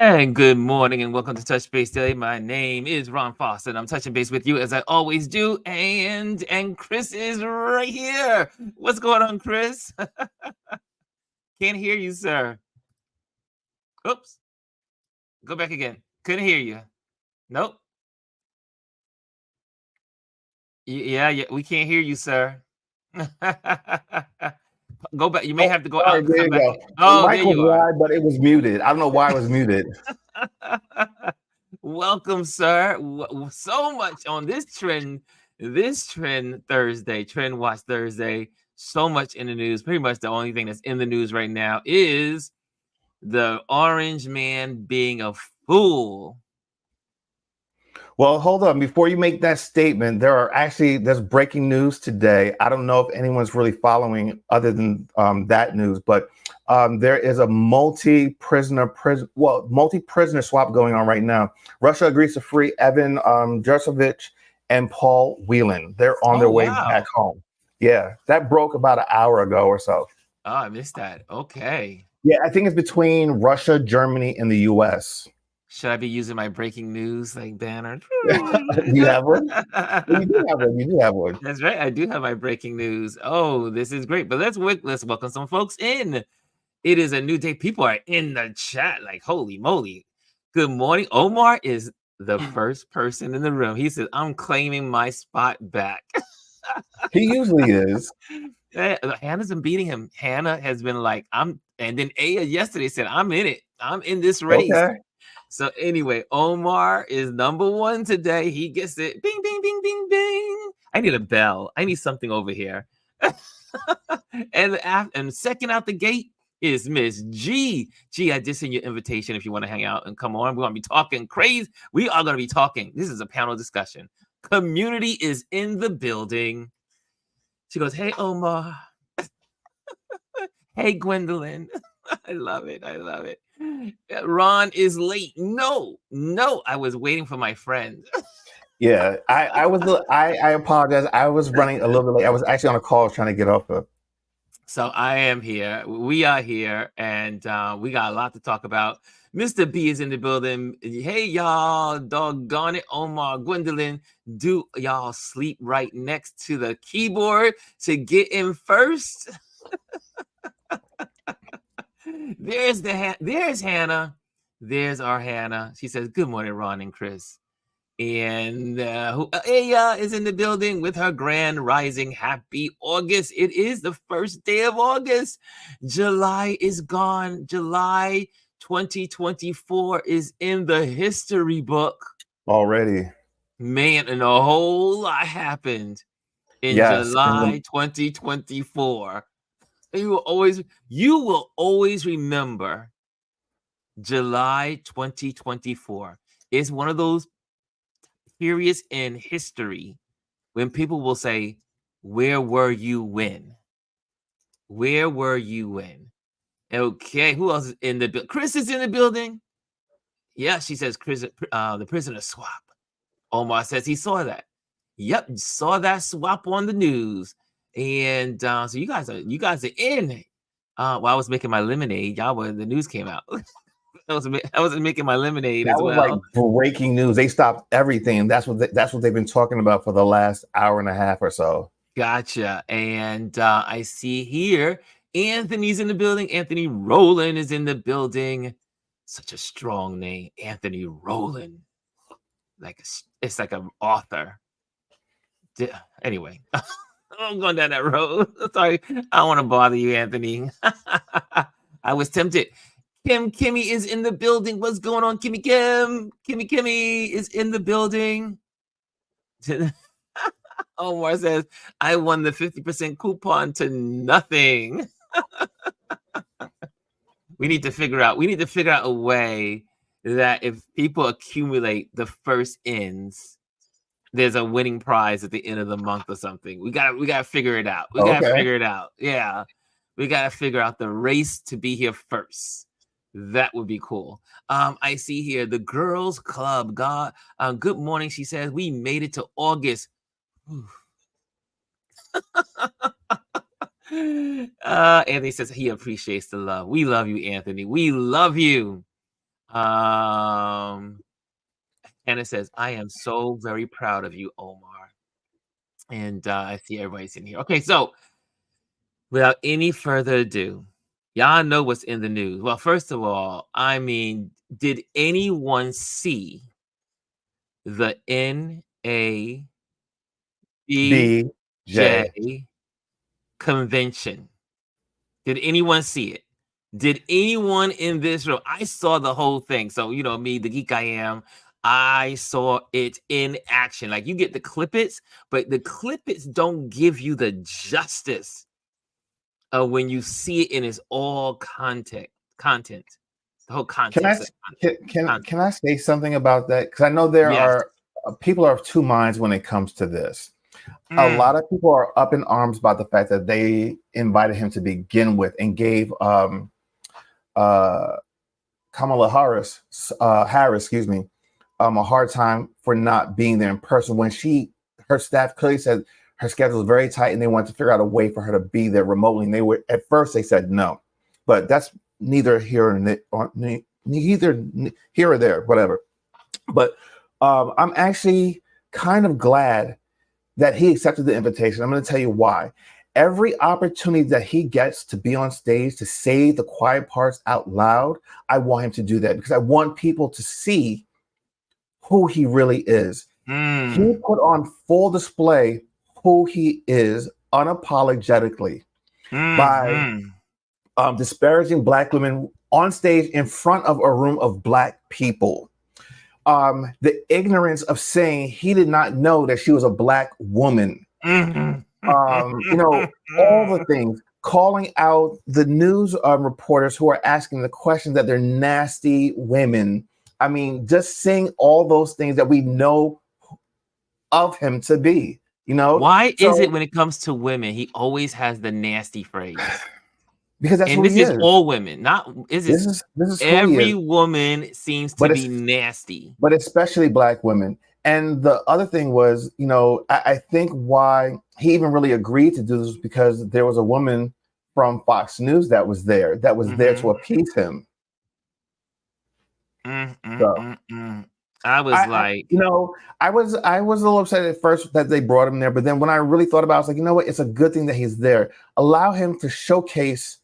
And good morning and welcome to Touch Base Daily. My name is Ron Foster and I'm touching base with you as I always do. And Chris is right here. What's going on, Chris? Can't hear you, sir. Oops. Go back again. Couldn't hear you. Nope. Yeah, we can't hear you, sir. Go back. You may Oh, have to go out sorry, and there come you back. go. The Oh, there mic was you are. live, but it was muted. I don't know why it was muted. Welcome, sir. So much on this trend Thursday, TrendWatch Thursday. So much in the news. Pretty much the only thing that's in the news right now is the orange man being a fool. Well, hold on. Before you make that statement, there's breaking news today. I don't know if anyone's really following other than that news, but there is a multi-prisoner swap going on right now. Russia agrees to free Evan Jurcevic and Paul Whelan. They're on Oh, their way wow. back home. Yeah, that broke about an hour ago or so. Oh, I missed that. Okay. Yeah, I think it's between Russia, Germany, and the U.S. Should I be using my breaking news like banner? You have one? You do have one. You do have one. That's right. I do have my breaking news. Oh, this is great. But let's welcome some folks in. It is a new day. People are in the chat like, holy moly. Good morning. Omar is the first person in the room. He says, I'm claiming my spot back. He usually is. Hannah's been beating him. Hannah has been like, and then Aya yesterday said, I'm in it. I'm in this race. Okay. So anyway, Omar is number one today. He gets it. Bing, bing, bing, bing, bing. I need a bell. I need something over here. and second out the gate is Miss G. G, I just sent you an invitation if you want to hang out and come on. We're going to be talking crazy. We are going to be talking. This is a panel discussion. Community is in the building. She goes, hey, Omar. Hey, Gwendolyn. I love it. I love it. Ron is late. No, I was waiting for my friend. Yeah, I apologize. I was running a little bit late. I was actually on a call trying to get off of. So I am here. We are here, and we got a lot to talk about. Mr. B is in the building. Hey, y'all. Doggone it. Omar, Gwendolyn, do y'all sleep right next to the keyboard to get in first? There's Hannah. There's our Hannah. She says, good morning, Ron and Chris. And Aya is in the building with her grand rising. Happy August. It is the first day of August. July is gone. July 2024 is in the history book. Already. Man, and a whole lot happened in July 2024. You will always remember July 2024. It's one of those periods in history when people will say, where were you when? Where were you when? Okay, who else is in the building? Chris is in the building. Yeah, she says Chris, the prisoner swap. Omar says he saw that. Yep, saw that swap on the news. And so you guys are in. While I was making my lemonade, the news came out. I was making my lemonade as well. That was like breaking news. They stopped everything. That's what they've been talking about for the last hour and a half or so. Gotcha. And I see here Anthony's in the building. Anthony Rowland is in the building. Such a strong name, Anthony Rowland. It's like an author. Anyway, I'm going down that road. Sorry, I don't want to bother you, Anthony. I was tempted. Kimmy is in the building. What's going on, Kimmy Kim? Kimmy is in the building. Omar says, I won the 50% coupon to nothing. We need to figure out a way that if people accumulate the first ends, there's a winning prize at the end of the month or something. We gotta figure it out. Yeah. We gotta figure out the race to be here first. That would be cool. I see here the Girls Club. Good morning. She says we made it to August. Anthony says he appreciates the love. We love you, Anthony. We love you. And it says, I am so very proud of you, Omar. And I see everybody's in here. Okay, so without any further ado, y'all know what's in the news. Well, first of all, I mean, did anyone see the NABJ BJ. convention? Did anyone see it? Did anyone in this room? I saw the whole thing. So, you know, me, the geek I am, I saw it in action. Like, you get the clippets, but the clippets don't give you the justice when you see it in its all content. The whole Can I context of content. can I say something about that? Because I know there Yes. are people are of two minds when it comes to this. A Mm. lot of people are up in arms about the fact that they invited him to begin with and gave Kamala Harris, excuse me, a hard time for not being there in person when her staff clearly said her schedule was very tight and they wanted to figure out a way for her to be there remotely. And they were at first they said no, but that's neither here or there, whatever. But I'm actually kind of glad that he accepted the invitation. I'm going to tell you why. Every opportunity that he gets to be on stage to say the quiet parts out loud, I want him to do that because I want people to see who he really is. He put on full display who he is unapologetically by disparaging Black women on stage in front of a room of Black people. The ignorance of saying he did not know that she was a Black woman. You know, all the things, calling out the news reporters who are asking the question that they're nasty women. I mean, just saying all those things that we know of him to be, you know? Why is it when it comes to women, he always has the nasty phrase? Because that's who this he is is. all women, not This is every woman seems to be nasty. But especially Black women. And the other thing was, you know, I think why he even really agreed to do this was because there was a woman from Fox News that was there there to appease him. I was like, you know, I was a little upset at first that they brought him there, but then when I really thought about it, I was like, you know what? It's a good thing that he's there. Allow him to showcase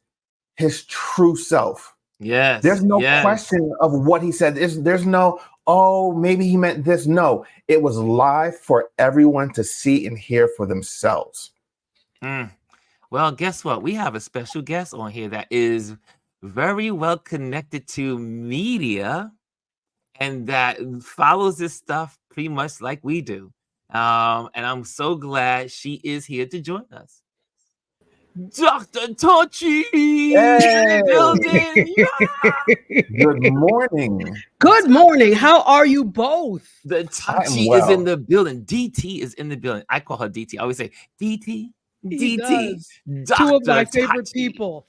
his true self. Yes. There's no question of what he said. There's no, oh, maybe he meant this. No, it was live for everyone to see and hear for themselves. Well, guess what? We have a special guest on here that is very well connected to media and that follows this stuff pretty much like we do. And I'm so glad she is here to join us. Dr. Tachi in the building. Yeah! Good morning. Good morning. How are you both? The Tachi is in the building. DT is in the building. I call her DT. I always say DT. He DT. does. Dr. Two of my Tachi. favorite people.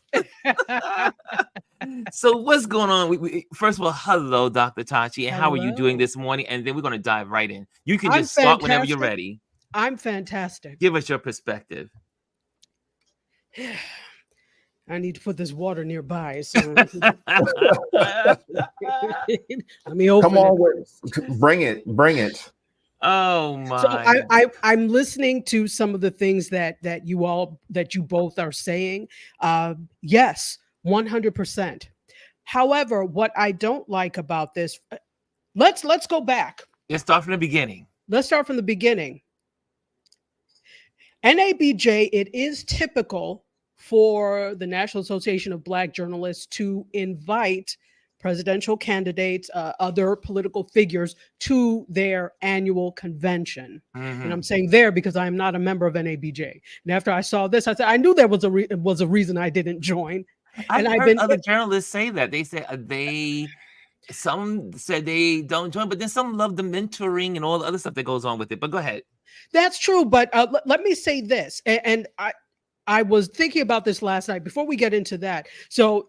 So what's going on? First of all, hello, Dr. Tachi. And how are you doing this morning? And then we're going to dive right in. You can just start whenever you're ready. I'm fantastic. Give us your perspective. I need to put this water nearby. So let me open Come on, bring it. Oh my! So I'm listening to some of the things that you both are saying. Yes, 100%. However, what I don't like about this, let's go back. Let's start from the beginning. Let's start from the beginning. NABJ, it is typical for the National Association of Black Journalists to invite presidential candidates, other political figures to their annual convention. And I'm saying there because I am not a member of NABJ. And after I saw this, I said, I knew there was a reason I didn't join. I've heard other journalists say that. They said some said they don't join, but then some love the mentoring and all the other stuff that goes on with it. But go ahead. That's true. But let me say this. And I was thinking about this last night before we get into that. So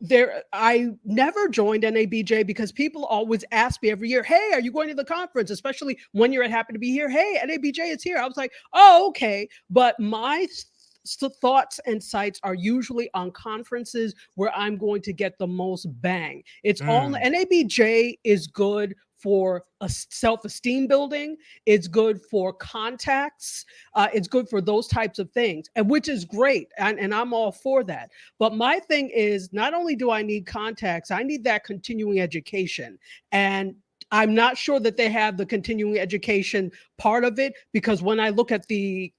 I never joined NABJ because people always ask me every year, hey, are you going to the conference? Especially one year it happened to be here. Hey, NABJ is here. I was like, oh, okay. But my thoughts and sites are usually on conferences where I'm going to get the most bang. It's all NABJ is good for a self-esteem building. It's good for contacts. It's good for those types of things, and which is great. And I'm all for that. But my thing is, not only do I need contacts, I need that continuing education. And I'm not sure that they have the continuing education part of it, because when I look at the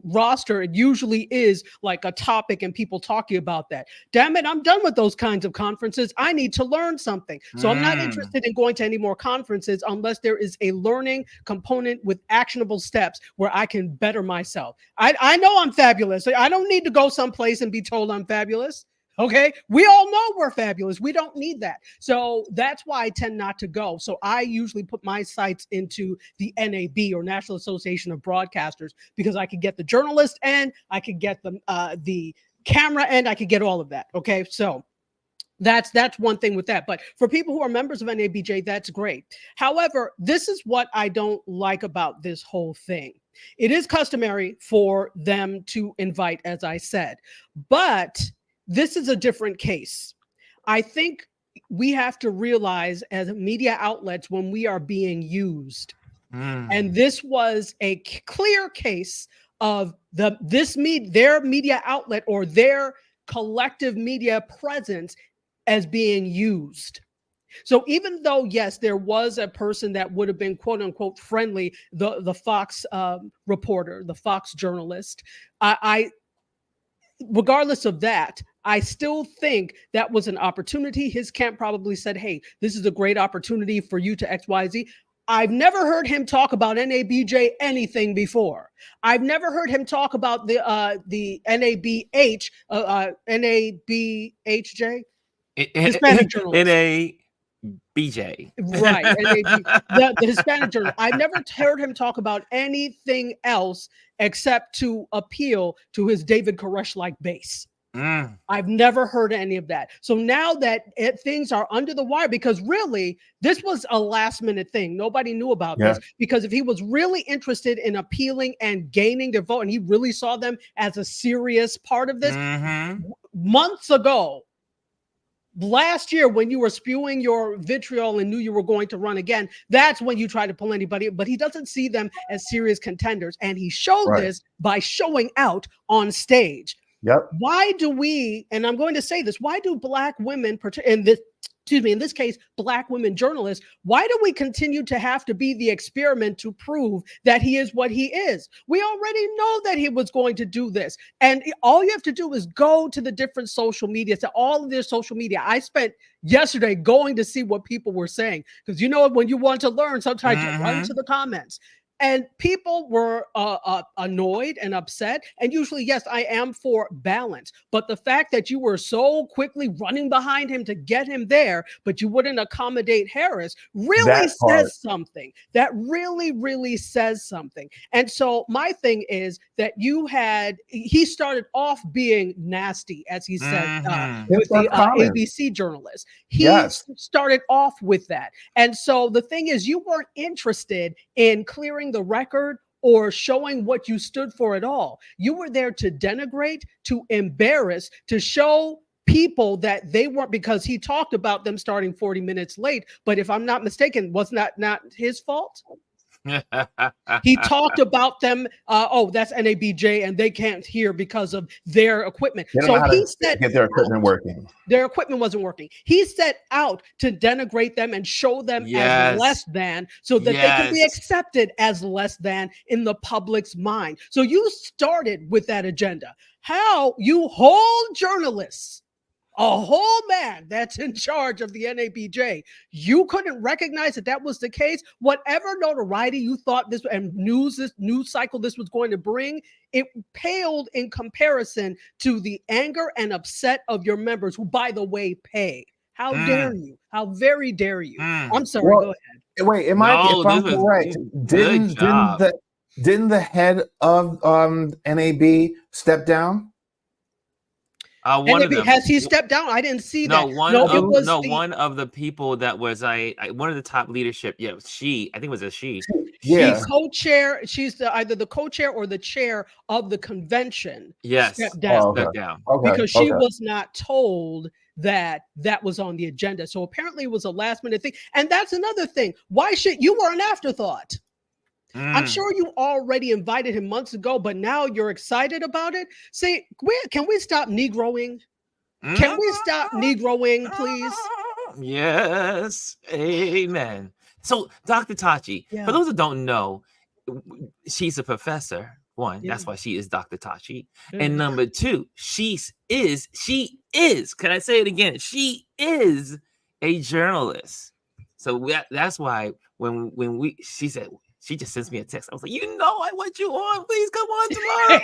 roster, it usually is like a topic and people talking about that. Damn it, I'm done with those kinds of conferences. I need to learn something. So I'm not interested in going to any more conferences unless there is a learning component with actionable steps where I can better myself. I know I'm fabulous. I don't need to go someplace and be told I'm fabulous. Okay, we all know we're fabulous. We don't need that. So that's why I tend not to go. So I usually put my sites into the NAB, or National Association of Broadcasters, because I could get the journalist end, I could get the camera end, I could get all of that. Okay, so that's one thing with that. But for people who are members of NABJ, that's great. However, this is what I don't like about this whole thing. It is customary for them to invite, as I said, but this is a different case. I think we have to realize as media outlets when we are being used. And this was a clear case of their media outlet or their collective media presence as being used. So even though, yes, there was a person that would have been quote unquote friendly, the Fox reporter, the Fox journalist, regardless of that, I still think that was an opportunity. His camp probably said, hey, this is a great opportunity for you to XYZ. I've never heard him talk about NABJ anything before. I've never heard him talk about the NABH, NABHJ, Hispanic journalist. NABJ. Right. The Hispanic journalist. I've never heard him talk about anything else except to appeal to his David Koresh-like base. I've never heard any of that. So now that things are under the wire, because really this was a last minute thing. Nobody knew about this, because if he was really interested in appealing and gaining their vote, and he really saw them as a serious part of this, months ago, last year, when you were spewing your vitriol and knew you were going to run again, that's when you try to pull anybody. But he doesn't see them as serious contenders. And he showed this by showing out on stage. Why do we, and I'm going to say this, why do Black women, in this case, Black women journalists, why do we continue to have to be the experiment to prove that he is what he is? We already know that he was going to do this. And all you have to do is go to the different social media, to all of their social media. I spent yesterday going to see what people were saying, because you know, when you want to learn, sometimes you run to the comments. And people were annoyed and upset. And usually, yes, I am for balance. But the fact that you were so quickly running behind him to get him there, but you wouldn't accommodate Harris, really says something. That really, really says something. And so my thing is that he started off being nasty, as he said, with the ABC journalist. He started off with that. And so the thing is, you weren't interested in clearing the record or showing what you stood for at all. You were there to denigrate, to embarrass, to show people that they weren't, because he talked about them starting 40 minutes late. But if I'm not mistaken, was not his fault? He talked about them. That's NABJ, and they can't hear because of their equipment. So he said get their equipment working. Their equipment wasn't working. He set out to denigrate them and show them as less than, so that they can be accepted as less than in the public's mind. So you started with that agenda. How you hold journalists, a whole man that's in charge of the NABJ, you couldn't recognize that was the case? Whatever notoriety you thought this and news cycle this was going to bring, it paled in comparison to the anger and upset of your members, who, by the way, pay. How dare you? How very dare you? I'm sorry. Go ahead. Wait, if I'm correct, didn't the head of NAB step down? One of them. Has he stepped down? I didn't see No, that. one No, of it was one of the people that was one of the top leadership. Yeah, she. I think it was a she. Yeah. She's co-chair. She's either the co-chair or the chair of the convention. Yes, stepped down. stepped down. Because she was not told that was on the agenda. So apparently it was a last minute thing. And that's another thing. Why should you were an afterthought? I'm sure you already invited him months ago, but now you're excited about it. Say, can we stop Negroing? Can we stop Negroing, please? Yes, amen. So, Dr. Tachi, for those that don't know, she's a professor. One, that's why she is Dr. Tachi. And number two, she is, can I say it again? She is a journalist. So that's why when she said, she just sends me a text. I was like, I want you on. Please come on tomorrow.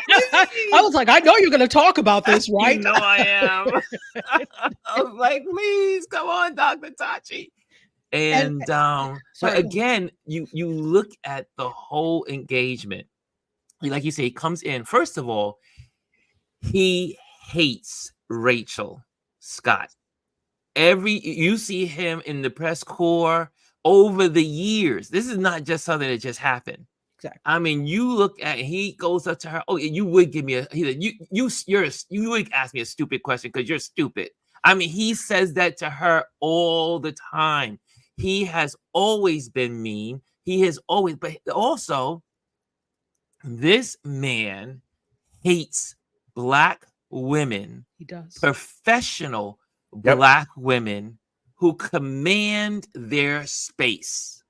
I was like, I know you're going to talk about this, right? You know I am. I was like, please come on, Dr. Tachi. And but again, you look at the whole engagement. Like you say, he comes in. First of all, he hates Rachel Scott. You see him in the press corps over the years. This is not just something that just happened. Exactly. I mean, you look at, he goes up to her. Oh, you would give me you would ask me a stupid question because you're stupid. I mean, he says that to her all the time. He has always been mean. He has always, but also, this man hates Black women. He does. Professional Black women who command their space.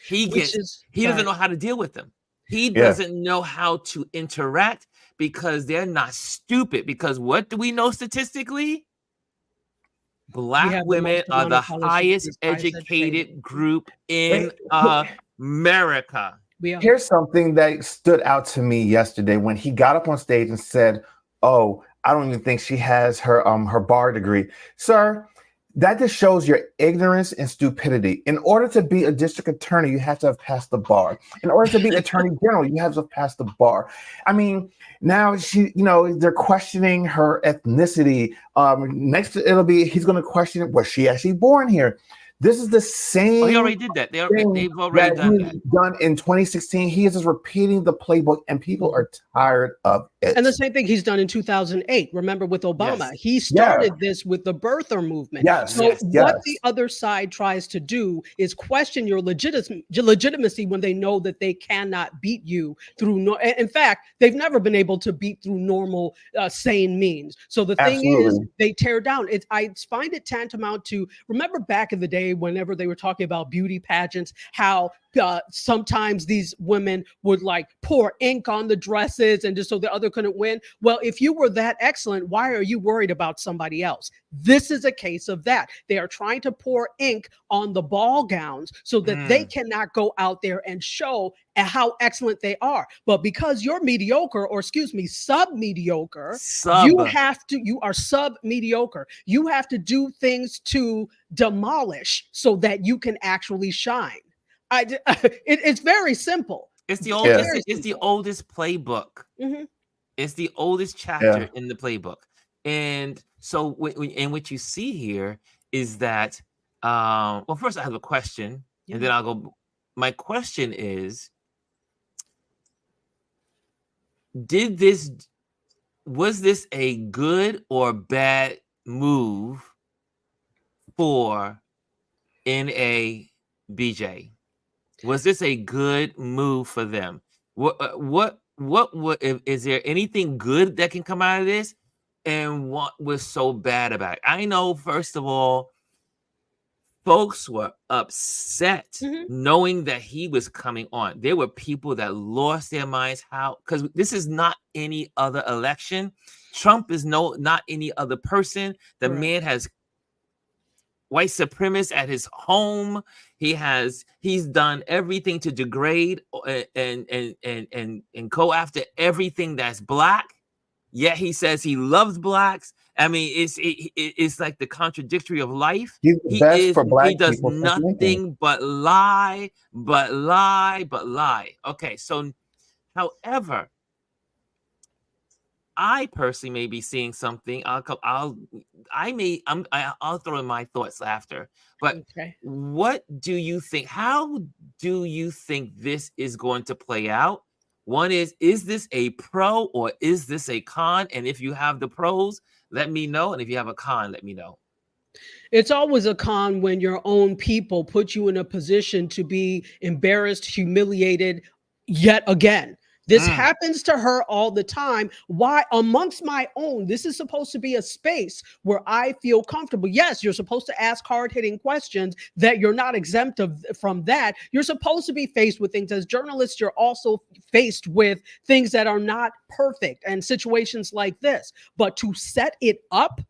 He doesn't know how to deal with them. He doesn't know how to interact because they're not stupid. Because what do we know statistically? Black women are the highest educated group in America. Here's something that stood out to me yesterday when he got up on stage and said, "Oh, I don't even think she has her bar degree." Sir, that just shows your ignorance and stupidity. In order to be a district attorney, you have to have passed the bar. In order to be attorney general, you have to have passed the bar. I mean, now they're questioning her ethnicity. Next, he's going to question, was she actually born here? This is the same. Oh, he already did that. They've already done that. Done in 2016. He is just repeating the playbook, and people are tired of it. And the same thing he's done in 2008. Remember with Obama, he started this with the birther movement. What the other side tries to do is question your legitimacy when they know that they cannot beat you through. In fact, they've never been able to beat through normal, sane means. So the thing is, they tear down. I find it tantamount to, remember back in the day, whenever they were talking about beauty pageants, how sometimes these women would pour ink on the dresses and just so the other couldn't win. Well, if you were that excellent, why are you worried about somebody else? This is a case of that. They are trying to pour ink on the ball gowns so that they cannot go out there and show how excellent they are. But because you're mediocre, or sub-mediocre, you are sub-mediocre. You have to do things to demolish so that you can actually shine. It's very simple. It's the oldest. It's the oldest playbook. Mm-hmm. It's the oldest chapter in the playbook. And so, what you see here is that. Well, first I have a question, and then I'll go. My question is: was this a good or bad move for NABJ? Was this a good move for them? What is there anything good that can come out of this? And what was so bad about it? I know, first of all, folks were upset knowing that he was coming on. There were people that lost their minds. Because this is not any other election. Trump is not any other person. The man has white supremacists at his home. He's done everything to degrade and go after everything that's Black. Yet he says he loves Blacks. I mean, it's like the contradictory of life. He's the best for Black people. He does nothing but lie. Okay, so however, I personally may be seeing something. I'll throw in my thoughts after. But Okay. what do you think? How do you think this is going to play out? One is this a pro or is this a con? And if you have the pros, let me know. And if you have a con, let me know. It's always a con when your own people put you in a position to be embarrassed, humiliated yet again. This happens to her all the time. Why? Amongst my own, this is supposed to be a space where I feel comfortable. Yes, you're supposed to ask hard-hitting questions, that you're not exempt from that. You're supposed to be faced with things. As journalists, you're also faced with things that are not perfect and situations like this. But to set it up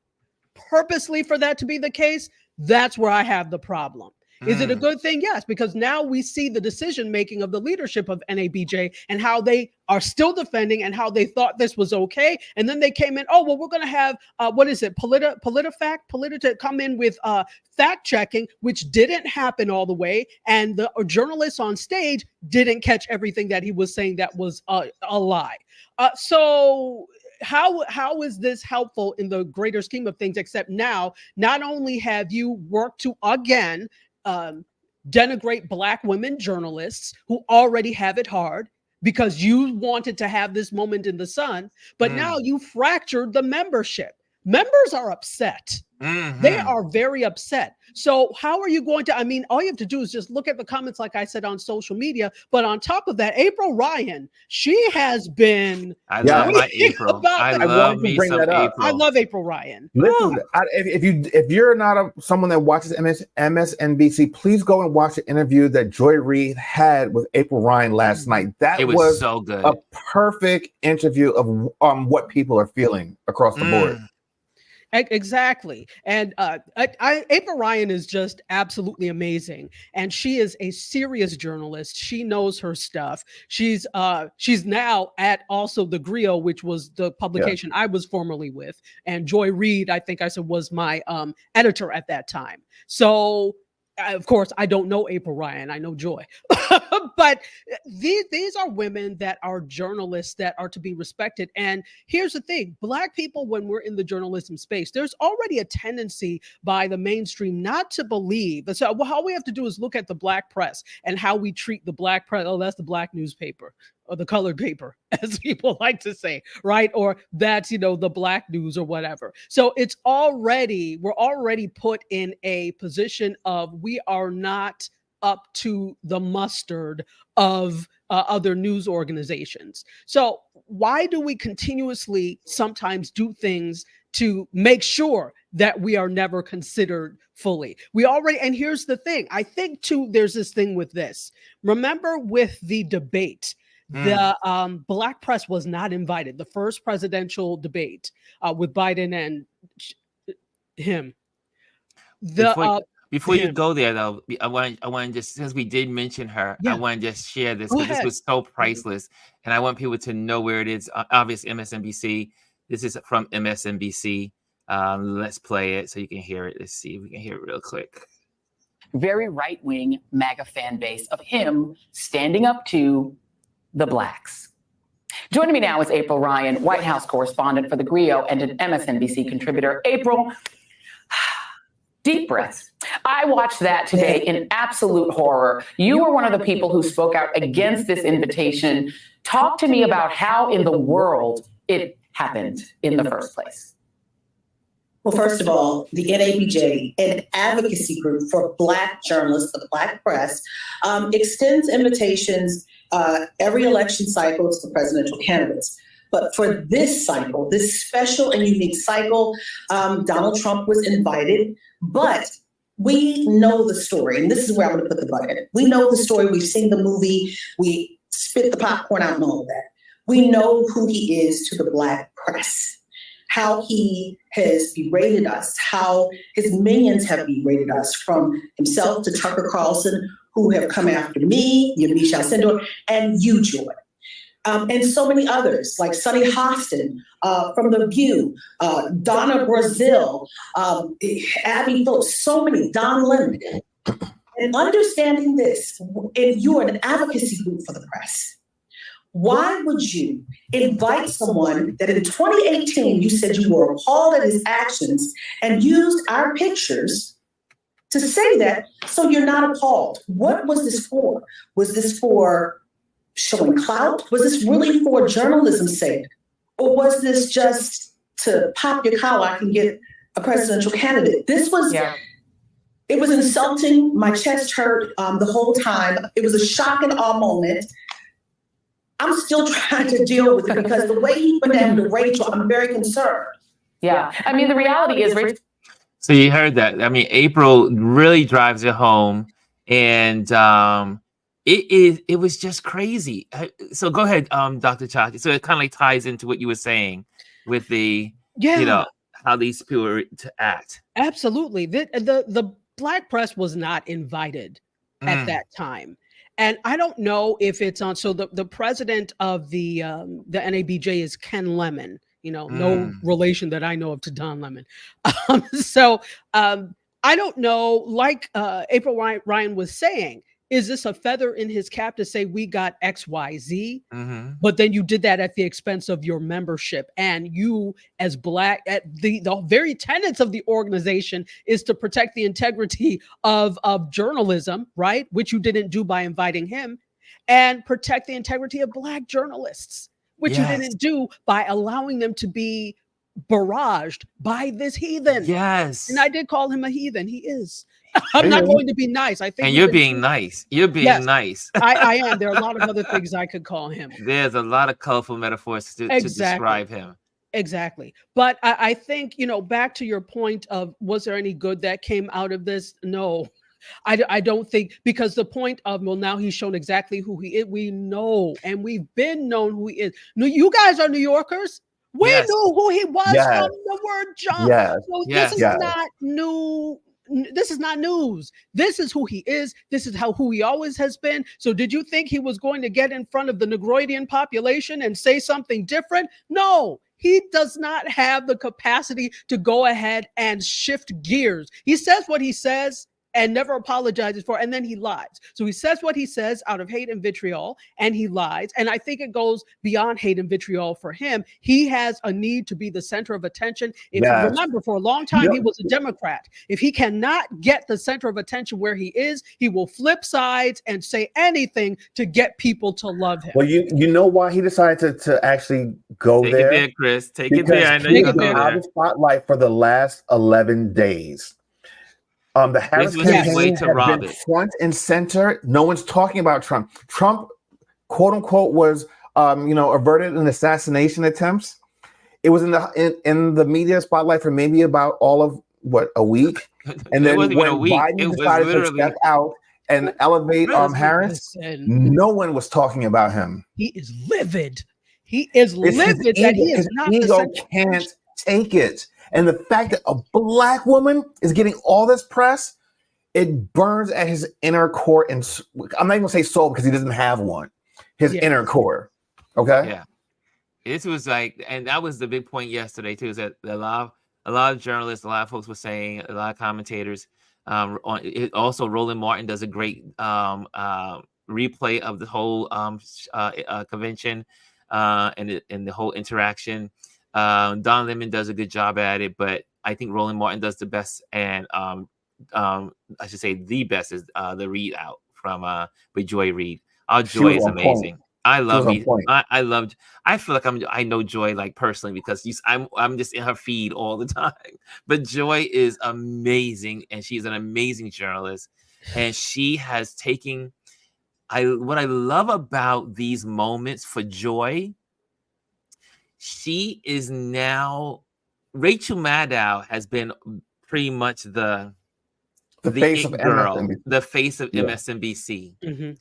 purposely for that to be the case, that's where I have the problem. Is it a good thing? Yes, because now we see the decision making of the leadership of NABJ and how they are still defending and how they thought this was okay. And then they came in, oh, well, we're going to have, PolitiFact come in with fact checking, which didn't happen all the way. And the journalists on stage didn't catch everything that he was saying that was a lie. So how is this helpful in the greater scheme of things, except now not only have you worked to again denigrate Black women journalists who already have it hard because you wanted to have this moment in the sun, but now you fractured the membership. Members are upset. They are very upset. So how are you going to, I mean, all you have to do is just look at the comments, like I said, on social media. But on top of that, April Ryan, she has been. I love my April. I love me some April. I love April Ryan. Listen, if you're not someone that watches MSNBC, please go and watch the interview that Joy Reid had with April Ryan last night. That was so good. A perfect interview of what people are feeling across the board. Exactly. And April Ryan is just absolutely amazing. And she is a serious journalist. She knows her stuff. She's now at also the Griot, which was the publication I was formerly with. And Joy Reid, I think I said, was my editor at that time. So of course, I don't know April Ryan. I know Joy. But these are women that are journalists that are to be respected. And here's the thing. Black people, when we're in the journalism space, there's already a tendency by the mainstream not to believe. So all we have to do is look at the Black press and how we treat the Black press. Oh, that's the Black newspaper. Or the colored paper, as people like to say, right? Or that's, the Black news or whatever. So we're already put in a position of we are not up to the mustard of other news organizations. So why do we continuously sometimes do things to make sure that we are never considered fully? And here's the thing. I think too, there's this thing with this. Remember with the debate, the Black press was not invited. The first presidential debate with Biden and him. Before you go there, though, I want to just, since we did mention her, I want to just share this because this was so priceless, and I want people to know where it is. Obviously, MSNBC. This is from MSNBC. Let's play it so you can hear it. Let's see if we can hear it real quick. Very right-wing MAGA fan base of him standing up to the Blacks. Joining me now is April Ryan, White House correspondent for the Griot and an MSNBC contributor. April, deep breaths. I watched that today in absolute horror. You were one of the people who spoke out against this invitation. Talk to me about how in the world it happened in the first place. Well, first of all, the NABJ, an advocacy group for Black journalists, the Black press, extends invitations every election cycle to the presidential candidates. But for this cycle, this special and unique cycle, Donald Trump was invited, but we know the story, and this is where I'm going to put the bucket. We know the story. We've seen the movie. We spit the popcorn out and all of that. We know who he is to the Black press, how he has berated us, how his minions have berated us, from himself to Tucker Carlson, who have come after me, Yamiche Alcindor, and you, Joy. And so many others, like Sonny Hostin from The View, Donna Brazile, Abby Phillips, so many, Don Lemon. And understanding this, and you are an advocacy group for the press, Why would you invite someone that in 2018 you said you were appalled at his actions and used our pictures to say that so you're not appalled? What was this for? Was this for showing clout? Was this really for journalism's sake? Or was this just to pop your collar, I can get a presidential candidate? This was, it was insulting. My chest hurt the whole time. It was a shock and awe moment. I'm still trying to deal with it because the way he went down to Rachel, I'm very concerned. Yeah. I mean, the reality is, Rachel. So you heard that. I mean, April really drives it home. And it was just crazy. So go ahead, Dr. Tachi. So it kind of like ties into what you were saying with the, you know, how these people are to act. Absolutely. The Black press was not invited at that time. And I don't know if it's on. So the president of the NABJ is Ken Lemon. You know, no relation that I know of to Don Lemon. I don't know. Like April Ryan was saying, is this a feather in his cap to say we got X, Y, Z? But then you did that at the expense of your membership, and you, as Black, at the very tenets of the organization is to protect the integrity of journalism, right? Which you didn't do by inviting him, and protect the integrity of Black journalists, which you didn't do by allowing them to be barraged by this heathen. Yes. And I did call him a heathen. He is. I'm not going to be nice. I think. And you're being nice. You're being nice. I am. There are a lot of other things I could call him. There's a lot of colorful metaphors to describe him. Exactly. But I think, you know, back to your point of, was there any good that came out of this? No. I don't think, because the point of, well, now he's shown exactly who he is. We know, and we've been known who he is. No, you guys are New Yorkers. We knew who he was from the word jump. So this is not new. This is not news. This is who he is. This is who he always has been. So did you think he was going to get in front of the Negroidian population and say something different? No, he does not have the capacity to go ahead and shift gears. He says what he says and never apologizes for, and then he lies. So he says what he says out of hate and vitriol, and he lies. And I think it goes beyond hate and vitriol for him. He has a need to be the center of attention. If you remember, for a long time, he was a Democrat. If he cannot get the center of attention where he is, he will flip sides and say anything to get people to love him. Well, you know why he decided to actually go Take there? It there, Chris. Take it there. I know you're going to go out of the spotlight for the last 11 days. The Harris campaign has been front and center. No one's talking about Trump. Trump, quote unquote, was averted an assassination attempts. It was in the media spotlight for maybe about all of a week, and then when Biden decided to step out and elevate Harris, no one was talking about him. He is livid. He is livid that he is not. His ego can't take it. And the fact that a Black woman is getting all this press, it burns at his inner core. And I'm not even gonna say soul because he doesn't have one. His inner core. Okay. Yeah. It was like, and that was the big point yesterday too, is that a lot of journalists, a lot of folks were saying, a lot of commentators. Also, Roland Martin does a great replay of the whole convention and the whole interaction. Don Lemon does a good job at it, but I think Roland Martin does the best, and I should say the best is the Reid out from with Joy Reid. Our Joy is amazing. I love me. I feel like I know Joy like personally because I'm just in her feed all the time. But Joy is amazing, and she's an amazing journalist, and she has taken. What I love about these moments for Joy. She is now, Rachel Maddow has been pretty much the face of girl, the face of MSNBC. Mm-hmm.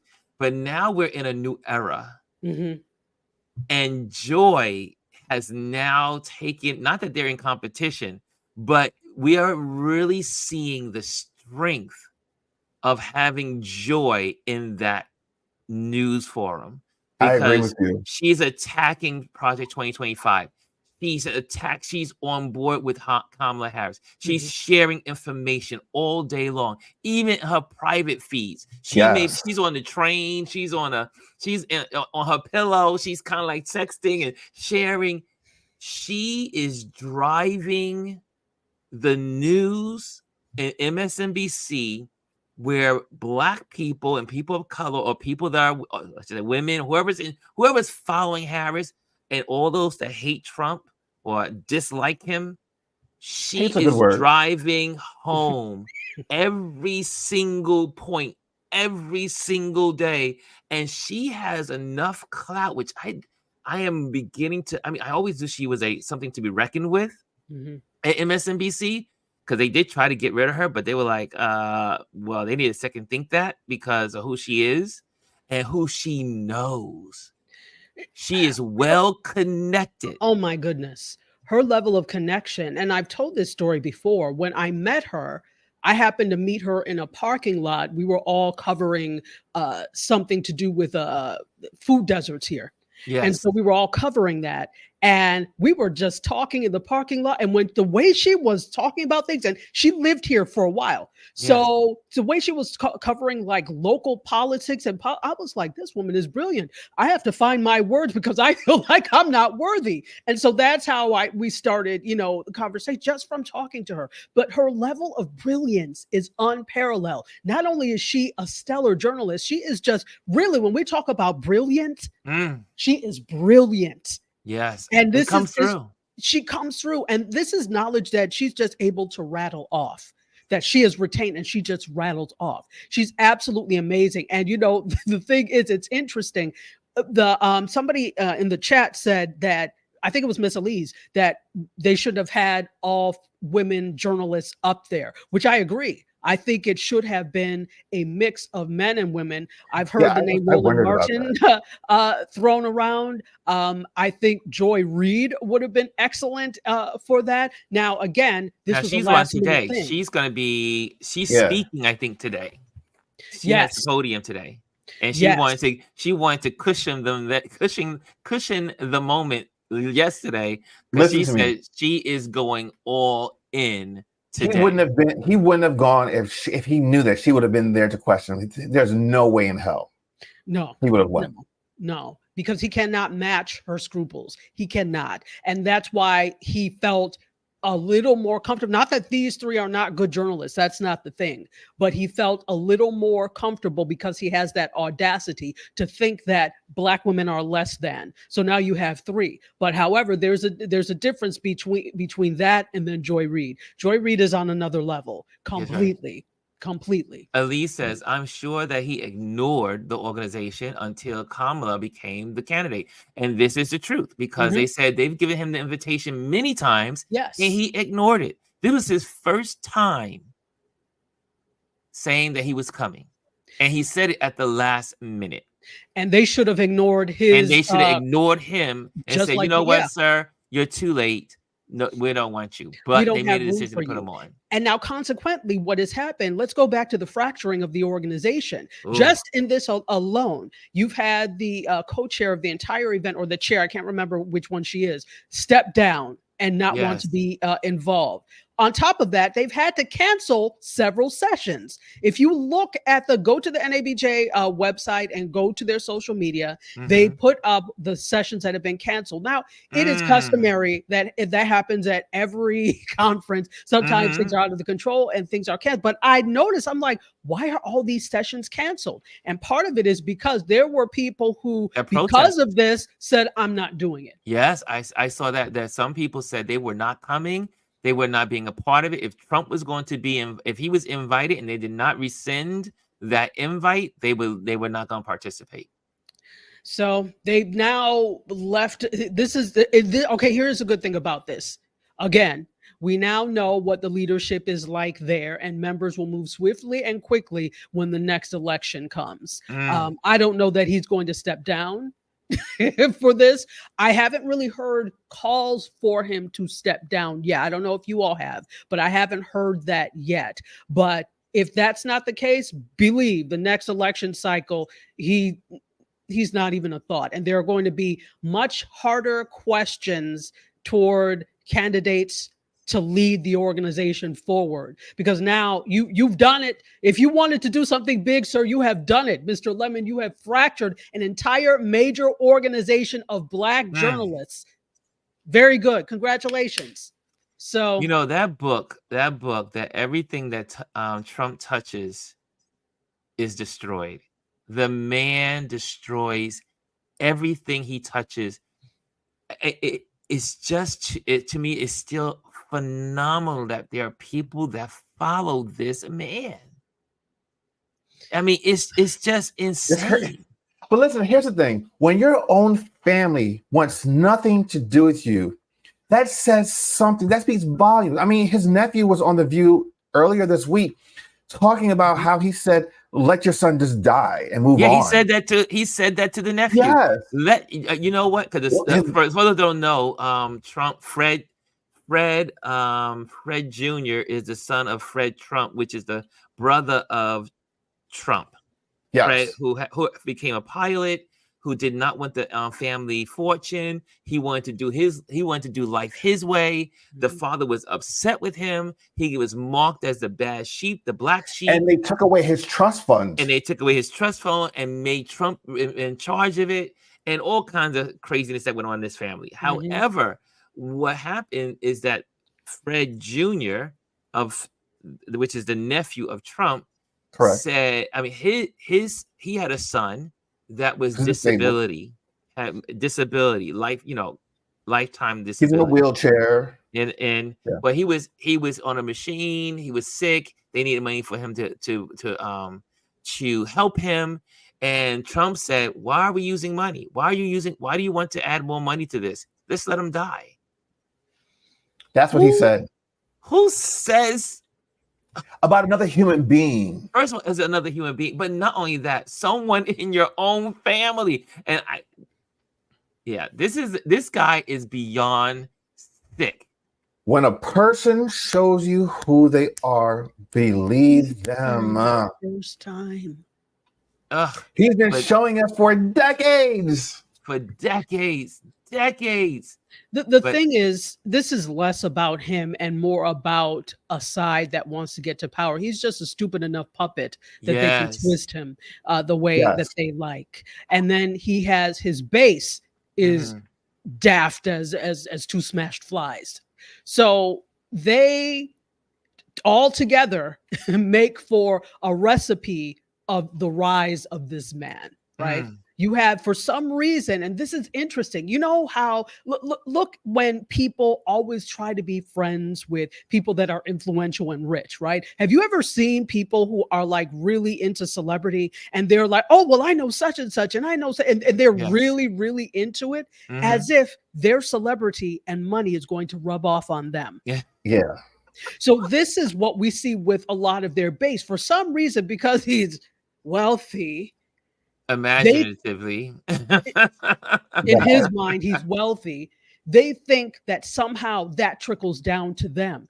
But now we're in a new era. Mm-hmm. And Joy has now taken, not that they're in competition, but we are really seeing the strength of having Joy in that news forum. I agree with you. She's attacking Project 2025. She's attacked. She's on board with Kamala Harris. She's sharing information all day long, even her private feeds. She's on the train. She's on her pillow. She's kind of like texting and sharing. She is driving the news in MSNBC, where Black people and people of color, or people that are women, whoever's following Harris, and all those that hate Trump or dislike him, she is driving home every single point, every single day. And she has enough clout, which I am beginning to, I always knew she was something to be reckoned with at MSNBC, because they did try to get rid of her, but they were like, well, they need to second think that because of who she is and who she knows. She is well connected. Oh my goodness. Her level of connection. And I've told this story before. When I met her, I happened to meet her in a parking lot. We were all covering something to do with food deserts here. Yes. And so we were all covering that. And we were just talking in the parking lot. And when the way she was talking about things, and she lived here for a while. So the way she was covering like local politics and I was like, this woman is brilliant. I have to find my words because I feel like I'm not worthy. And so that's how we started, the conversation just from talking to her. But her level of brilliance is unparalleled. Not only is she a stellar journalist, she is just really, when we talk about brilliant, she is brilliant. Yes. And this comes through. She comes through. And this is knowledge that she's just able to rattle off, that she has retained, and she just rattled off. She's absolutely amazing. And the thing is, it's interesting. Somebody in the chat said that, I think it was Miss Elise, that they should have had all women journalists up there, which I agree. I think it should have been a mix of men and women. I've heard the name Roland Martin thrown around. I think Joy Reid would have been excellent for that. Now, again, she's on today. Thing. She's going to be. She's speaking, I think, today. She has the podium today, and she wanted to cushion the moment yesterday, because she said she is going all in. Today. He wouldn't have gone if he knew that she would have been there to question him. There's no way in hell. No, he would have won. No, because he cannot match her scruples. He cannot. And that's why he felt a little more comfortable. Not that these three are not good journalists. That's not the thing. But he felt a little more comfortable because he has that audacity to think that Black women are less than. So now you have three. But however, there's a difference between that and then Joy Reid. Joy Reid is on another level completely. Completely. Elise says, I'm sure that he ignored the organization until Kamala became the candidate. And this is the truth, because they said they've given him the invitation many times. Yes. And he ignored it. This was his first time saying that he was coming. And he said it at the last minute. And they should have ignored his. And they should have ignored him and said, you know what, sir, you're too late. No, we don't want you. But they made a decision to put him on. And now, consequently, what has happened? Let's go back to the fracturing of the organization. Ooh. Just in this alone, you've had the co-chair of the entire event, or the chair, I can't remember which one she is, step down and not want to be involved. On top of that, they've had to cancel several sessions. If you look at go to the NABJ website and go to their social media, they put up the sessions that have been canceled. Now, it is customary that that happens at every conference. Sometimes things are out of the control and things are canceled. But I noticed, I'm like, why are all these sessions canceled? And part of it is because there were people who, because of this, said, I'm not doing it. Yes, I saw that some people said they were not coming. They were not being a part of it. If Trump was going to be if he was invited and they did not rescind that invite, they were not going to participate. So they've now left. This is okay. Here's a good thing about this. Again, we now know what the leadership is like there, and members will move swiftly and quickly when the next election comes. I don't know that he's going to step down for this. I haven't really heard calls for him to step down yet. I don't know if you all have, but I haven't heard that yet. But if that's not the case, believe the next election cycle, he's not even a thought. And there are going to be much harder questions toward candidates to lead the organization forward, because now you've done it. If you wanted to do something big, sir, you have done it. Mr. Lemon, you have fractured an entire major organization of Black journalists. Very good. Congratulations. So, you know, that book, that everything that Trump touches is destroyed. The man destroys everything he touches. It's just, to me, it's still phenomenal that there are people that follow this man. I mean, it's just insane. But listen, here's the thing. When your own family wants nothing to do with you, that says something. That speaks volumes. I mean, his nephew was on The View earlier this week talking about how he said, let your son just die and move on. He said that to the nephew. Yes. You know what? Because for those who don't know, Fred Jr. is the son of Fred Trump, which is the brother of Trump. Yes. Fred, who became a pilot, who did not want the family fortune. He wanted to do life his way. The father was upset with him. He was marked as the bad sheep, the black sheep. And they took away his trust fund. And made Trump in charge of it, and all kinds of craziness that went on in this family. However, what happened is that Fred Jr., which is the nephew of Trump, correct, said, I mean, he had a son that was disability, lifetime disability. He's in a wheelchair. But he was on a machine. He was sick. They needed money for him to help him. And Trump said, "Why are we using money? Why do you want to add more money to this? Let's let him die." That's what he said. Who says about another human being? First one is another human being, but not only that, someone in your own family. And this guy is beyond sick. When a person shows you who they are, believe them. First time. He's been showing us for decades. The thing is, this is less about him and more about a side that wants to get to power. He's just a stupid enough puppet that they can twist him the way that they like. And then he has his base is daft as two smashed flies. So they all together make for a recipe of the rise of this man, right? You have, for some reason, and this is interesting, you know how, look when people always try to be friends with people that are influential and rich, right? Have you ever seen people who are like really into celebrity and they're like, oh, well, I know such and such, and I know, and they're really, really into it, as if their celebrity and money is going to rub off on them. Yeah. So this is what we see with a lot of their base. For some reason, because he's wealthy, imaginatively, in his mind, he's wealthy. They think that somehow that trickles down to them.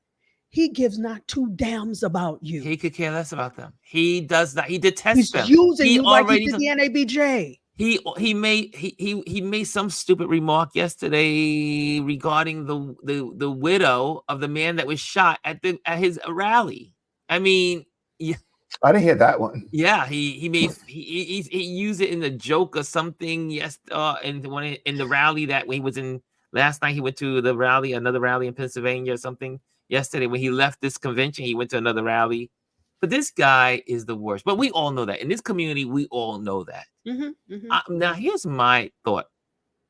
He gives not two damns about you. He could care less about them. He does not. He detests them. He's using you like he did the NABJ. He made some stupid remark yesterday regarding the widow of the man that was shot at his rally. I mean, I didn't hear that one. Yeah, he used it in a joke or something. Yes, and in the rally that when he was in last night, he went to another rally in Pennsylvania or something. Yesterday, when he left this convention, he went to another rally. But this guy is the worst. But we all know that in this community, we all know that. Now, here's my thought.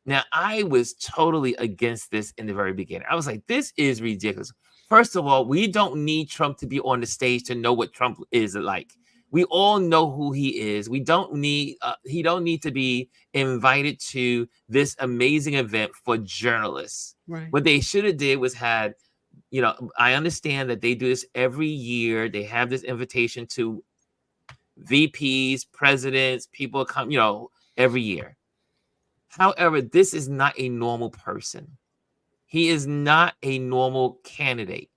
Now, I was totally against this in the very beginning. I was like, this is ridiculous. First of all, we don't need Trump to be on the stage to know what Trump is like. We all know who he is. We don't need he don't need to be invited to this amazing event for journalists. Right. What they should have did was had, I understand that they do this every year. They have this invitation to VPs, presidents, people come, every year. However, this is not a normal person. He is not a normal candidate.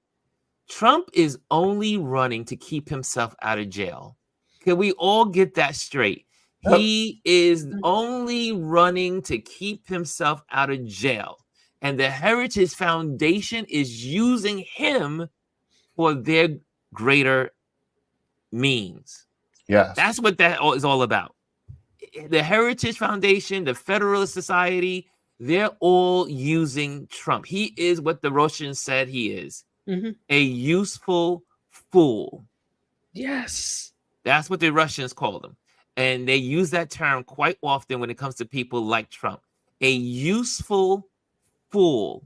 Trump is only running to keep himself out of jail. Can we all get that straight? He is only running to keep himself out of jail. And the Heritage Foundation is using him for their greater means. Yes. That's what that is all about. The Heritage Foundation, the Federalist Society, they're all using Trump. He is what the Russians said he is, a useful fool. Yes. That's what the Russians call them. And they use that term quite often when it comes to people like Trump. A useful fool.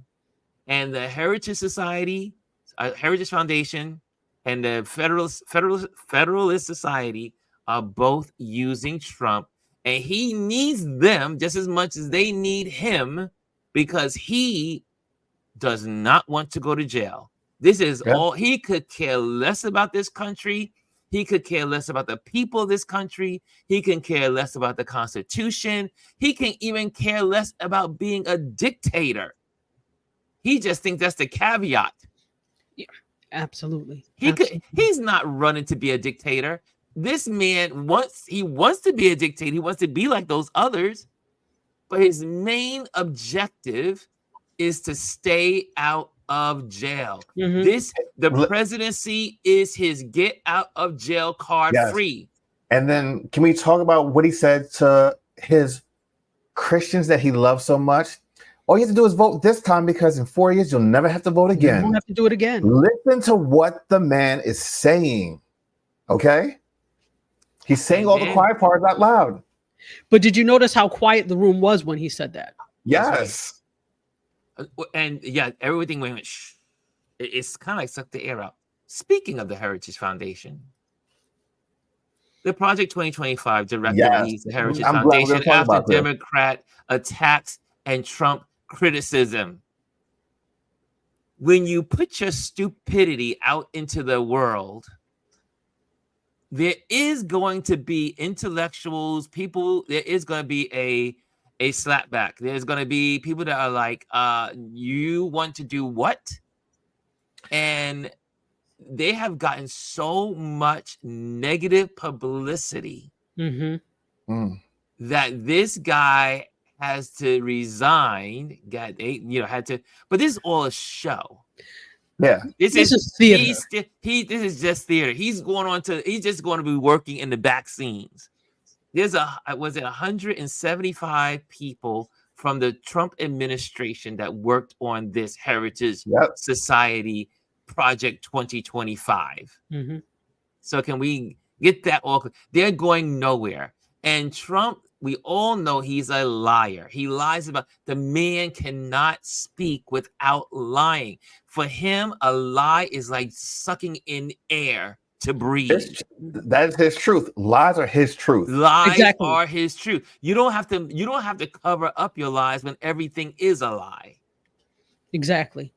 And the Heritage Society, Heritage Foundation, and the Federalist Society are both using Trump. And he needs them just as much as they need him, because he does not want to go to jail. This is all. He could care less about this country. He could care less about the people of this country. He can care less about the Constitution. He can even care less about being a dictator. He just thinks that's the caveat. Yeah, absolutely. He's not running to be a dictator. This man wants to be a dictator. He wants to be like those others. But his main objective is to stay out of jail. The presidency is his get out of jail card free. And then can we talk about what he said to his Christians that he loves so much? All you have to do is vote this time, because in 4 years, you'll never have to vote again. You won't have to do it again. Listen to what the man is saying. Okay? He's saying all the quiet parts out loud. But did you notice how quiet the room was when he said that? Yes. And yeah, everything went shh. It's kind of like sucked the air out. Speaking of the Heritage Foundation, the Project 2025 director leads the Heritage Foundation after Democrat attacks and Trump criticism. When you put your stupidity out into the world, there is going to be intellectuals, people, there is going to be a slapback. There's going to be people that are like, you want to do what? And they have gotten so much negative publicity that this guy has to resign. But this is all a show. Yeah, this is theater. This is just theater. He's just going to be working in the back scenes. There's 175 people from the Trump administration that worked on this Heritage Society Project 2025. So can we get that all? They're going nowhere. And Trump, we all know he's a liar. He lies about, the man cannot speak without lying. For him, a lie is like sucking in air to breathe. That is his truth. Lies are his truth. Lies are his truth. You don't have to cover up your lies when everything is a lie. Exactly.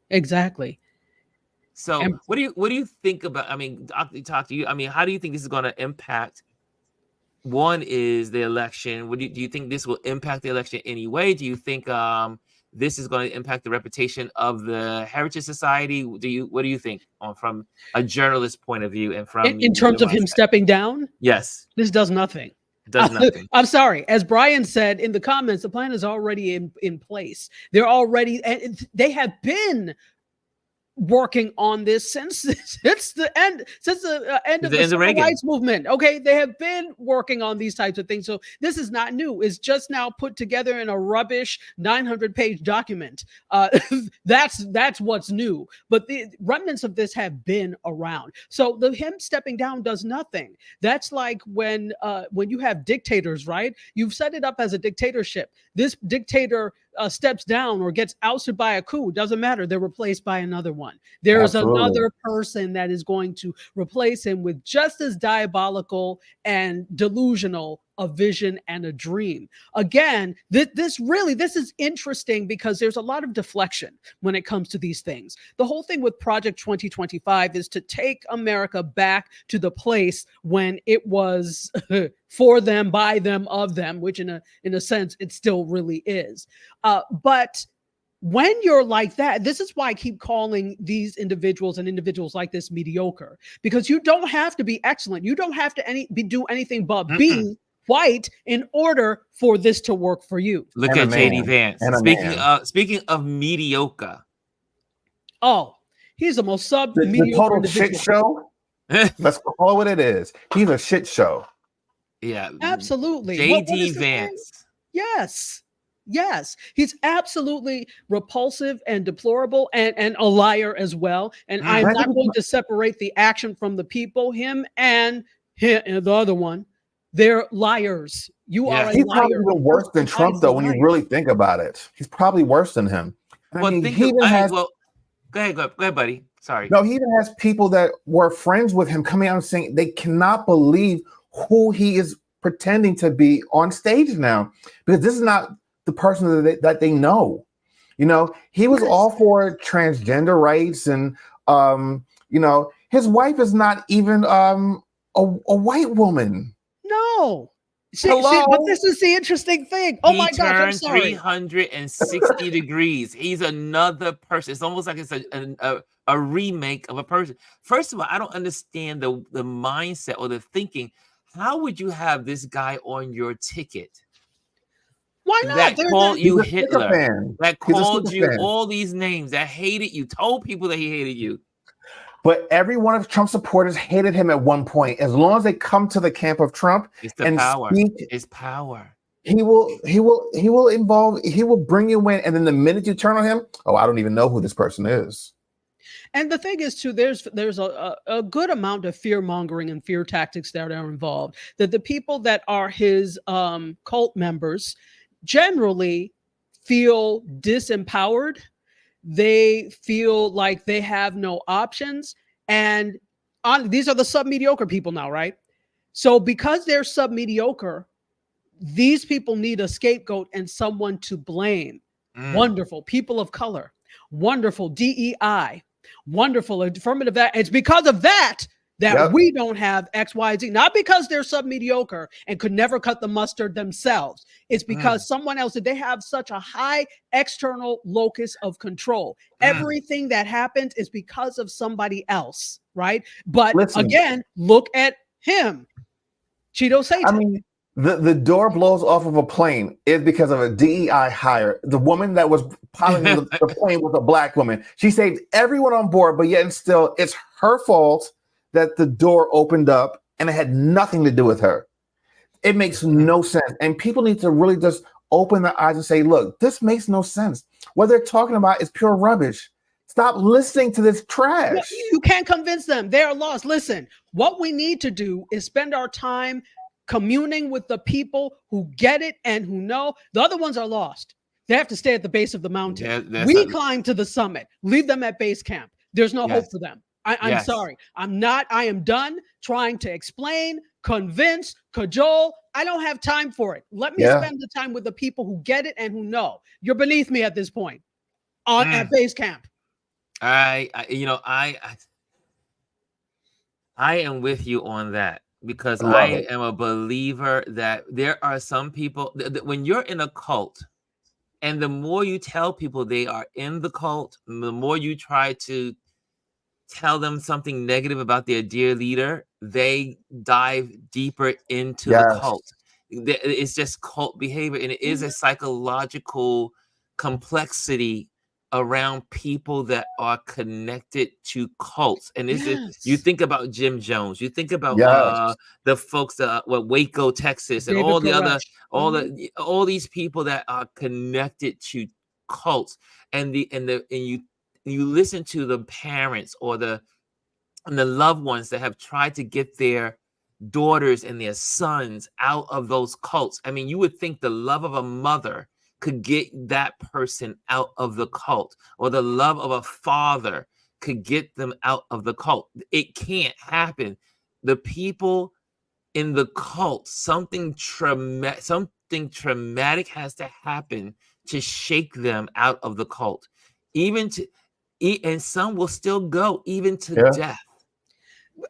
So what do you think about, I mean, talk to you. I mean, how do you think this is going to impact? One is the election. Do you think this will impact the election in any way? Do you think this is going to impact the reputation of the Heritage Society? What do you think from a journalist point of view and from in terms of him stepping down? Yes, this does nothing. It does nothing. I'm sorry. As Brian said in the comments, the plan is already in place. They're already, and they have been working on this since the end of the civil rights movement. Okay, they have been working on these types of things, so this is not new. It's just now put together in a rubbish 900-page document. That's what's new, but the remnants of this have been around. So him stepping down does nothing. That's like when you have dictators, right? You've set it up as a dictatorship. This dictator steps down or gets ousted by a coup, doesn't matter. They're replaced by another one. There is another person that is going to replace him with just as diabolical and delusional a vision and a dream. Again, this is interesting because there's a lot of deflection when it comes to these things. The whole thing with Project 2025 is to take America back to the place when it was for them, by them, of them, which in a sense it still really is. But when you're like that, this is why I keep calling these individuals and individuals like this mediocre, because you don't have to be excellent. You don't have to do anything but be white in order for this to work for you. Look And a at JD man. Vance. And a man. Speaking of mediocre. Oh, he's the most The mediocre total shit individual. show. Let's call it what it is. He's a shit show. Yeah. Absolutely. JD What is his Vance. name? Yes. He's absolutely repulsive and deplorable and a liar as well. And I'm not going to separate the action from the people. Him and the other one, they're liars. You are a He's liar. probably even worse than Trump, though, when you really think about it. He's probably worse than him. Well, go ahead, buddy. Sorry. No, he even has people that were friends with him coming out and saying they cannot believe who he is pretending to be on stage now, because this is not the person that they know. You know, he was all for transgender rights, and you know, his wife is not even a white woman. No. See, but this is the interesting thing. Oh my gosh, I'm sorry. 360 degrees. He's another person. It's almost like it's a remake of a person. First of all, I don't understand the mindset or the thinking. How would you have this guy on your ticket? Why not? That called you Hitler. That called you fan. All these names. That hated you. Told people that he hated you. But every one of Trump's supporters hated him at one point. As long as they come to the camp of Trump and speak, it's power. He will bring you in, and then the minute you turn on him, oh, I don't even know who this person is. And the thing is, too, there's a good amount of fear mongering and fear tactics that are involved. That the people that are his cult members generally feel disempowered. They feel like they have no options. And these are the sub-mediocre people now, right? So because they're sub-mediocre, these people need a scapegoat and someone to blame. Wonderful. People of color. Wonderful. DEI. Wonderful. Affirmative action. It's because of that we don't have X, Y, Z. Not because they're sub-mediocre and could never cut the mustard themselves. It's because someone else, they have such a high external locus of control. Everything that happens is because of somebody else, right? But again, look at him. Cheeto Satan. I mean, the door blows off of a plane is because of a DEI hire. The woman that was piloting the plane was a black woman. She saved everyone on board, but yet and still, it's her fault that the door opened up, and it had nothing to do with her. It makes no sense. And people need to really just open their eyes and say, look, this makes no sense. What they're talking about is pure rubbish. Stop listening to this trash. You can't convince them. They're lost. Listen, what we need to do is spend our time communing with the people who get it and who know. The other ones are lost. They have to stay at the base of the mountain. We climb to the summit. Leave them at base camp. There's no hope for them. I'm sorry. I am done trying to explain, convince, cajole. I don't have time for it. Let me spend the time with the people who get it and who know. You're beneath me at this point at base camp. I am with you on that, because I am a believer that there are some people that when you're in a cult, and the more you tell people they are in the cult, the more you try to tell them something negative about their dear leader, they dive deeper into the cult. It's just cult behavior, and it is a psychological complexity around people that are connected to cults. And you think about Jim Jones, you think about the folks that Waco, Texas, and David all the Koresh. other all these people that are connected to cults, and you listen to the parents or the loved ones that have tried to get their daughters and their sons out of those cults. I mean, you would think the love of a mother could get that person out of the cult, or the love of a father could get them out of the cult. It can't happen. The people in the cult, something traumatic has to happen to shake them out of the cult. And some will still go even to death.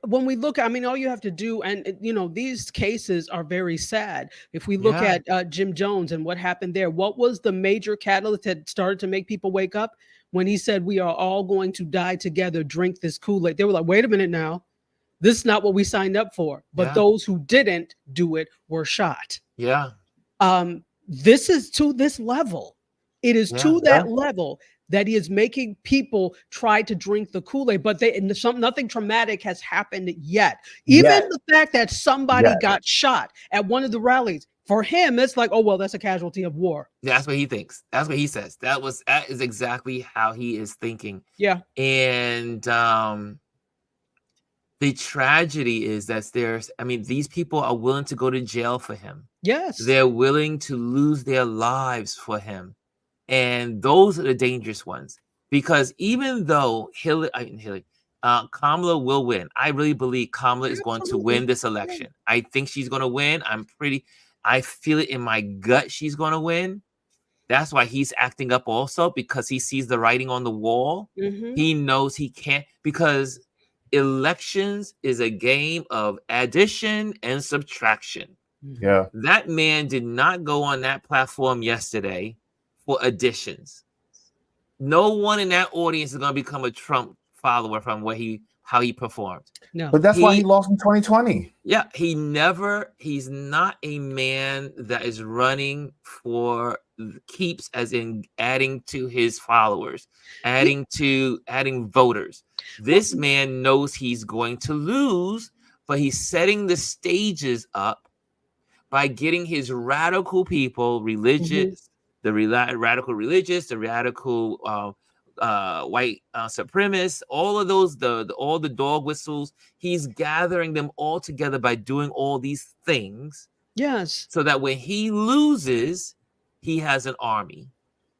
When we look, I mean, all you have to do, and these cases are very sad. If we look at Jim Jones and what happened there, what was the major catalyst that started to make people wake up? When he said, "We are all going to die together, drink this Kool-Aid." They were like, "Wait a minute now, This is not what we signed up for. But Yeah. those who didn't do it were shot. Yeah. This is to this level. It is to that level that he is making people try to drink the Kool-Aid, but nothing traumatic has happened yet. Even the fact that somebody got shot at one of the rallies, for him, it's like, oh, well, that's a casualty of war. That's what he thinks. That's what he says. That is exactly how he is thinking. Yeah. And the tragedy is that these people are willing to go to jail for him. Yes. They're willing to lose their lives for him. And those are the dangerous ones. Because even though Kamala will win, I really believe Kamala is going to win this election. I think she's going to win. I feel it in my gut she's going to win. That's why he's acting up also, because he sees the writing on the wall. Mm-hmm. He knows he can't, because elections is a game of addition and subtraction. Yeah. That man did not go on that platform yesterday for additions. No one in that audience is going to become a Trump follower from how he performed. No. But that's why he lost in 2020. Yeah, he's not a man that is running for keeps, as in adding to his followers, adding voters. This man knows he's going to lose, but he's setting the stages up by getting his radical people, religious, the radical religious, the radical white supremacists, all of those, all the dog whistles. He's gathering them all together by doing all these things. Yes. So that when he loses, he has an army.